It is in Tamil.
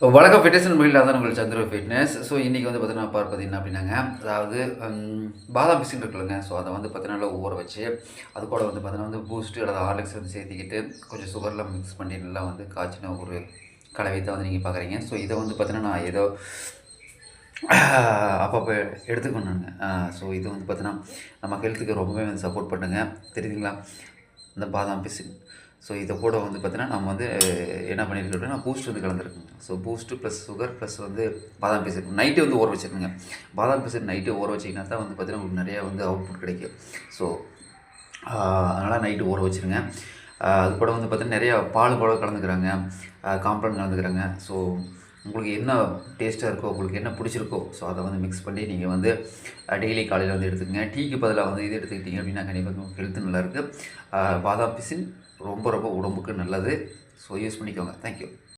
வணக்கம் ஃபிட்னஸ் நண்பர்களே, நான் தான் உங்கள் சந்திர ஃபிட்னஸ். ஸோ இன்றைக்கி வந்து பார்த்தீங்கன்னா பார்த்தீங்கன்னா அப்படின்னாங்க, அதாவது பாதாம் பிசின் இருக்குல்லங்க. ஸோ அதை வந்து பார்த்தீங்கன்னா நல்லா ஊற வச்சு, அது கூட வந்து பார்த்தீங்கன்னா வந்து பூஸ்ட்டு அல்லது ஹார்லிக்ஸ் வந்து சேர்த்திக்கிட்டு கொஞ்சம் சுகர்லாம் மிக்ஸ் பண்ணி நல்லா வந்து காய்ச்சின ஒரு கலவை தான் வந்து நீங்கள் பார்க்குறீங்க. ஸோ இதை வந்து பார்த்தீங்கன்னா நான் ஏதோ அப்பப்போ எடுத்துக்கணுங்க. ஸோ இது வந்து பார்த்தீங்கன்னா நம்ம ஹெல்த்துக்கு ரொம்பவே வந்து சப்போர்ட் பண்ணுங்க. தெரியுதுங்களா? இந்த பாதாம் பிசின். ஸோ இதை கூட வந்து பார்த்தீங்கன்னா நம்ம வந்து என்ன பண்ணியிருக்கோம் அப்படின்னா பூஸ்ட் வந்து கலந்துருக்குங்க. So Boost plus sugar plus வந்து பாதாம் பிசின் நைட்டே வந்து ஊற வச்சுருக்குங்க. பாதாம் பிசின் நைட்டே ஊற வச்சிங்கன்னா தான் வந்து பார்த்தீங்கன்னா உங்களுக்கு நிறையா வந்து அவுட்புட் கிடைக்கும். ஸோ அதனால் நைட்டு ஊற வச்சுருங்க. அது கூட வந்து பார்த்தீங்கன்னா நிறையா பால் கூட கலந்துக்கிறாங்க, காம்ப்ளான் கலந்துக்கிறாங்க. ஸோ உங்களுக்கு என்ன டேஸ்ட்டாக இருக்கோ, உங்களுக்கு என்ன பிடிச்சிருக்கோ, ஸோ அதை வந்து மிக்ஸ் பண்ணி நீங்கள் வந்து டெய்லி காலையில் வந்து எடுத்துக்கங்க. டீக்கு பதிலாக வந்து இது எடுத்துக்கிட்டிங்க அப்படின்னா கண்டிப்பாக உங்களுக்கு ஹெல்த்து நல்லாயிருக்கு. பாதாம் பிசின் ரொம்ப ரொம்ப உடம்புக்கு நல்லது. ஸோ யூஸ் பண்ணிக்கோங்க. தேங்க்யூ.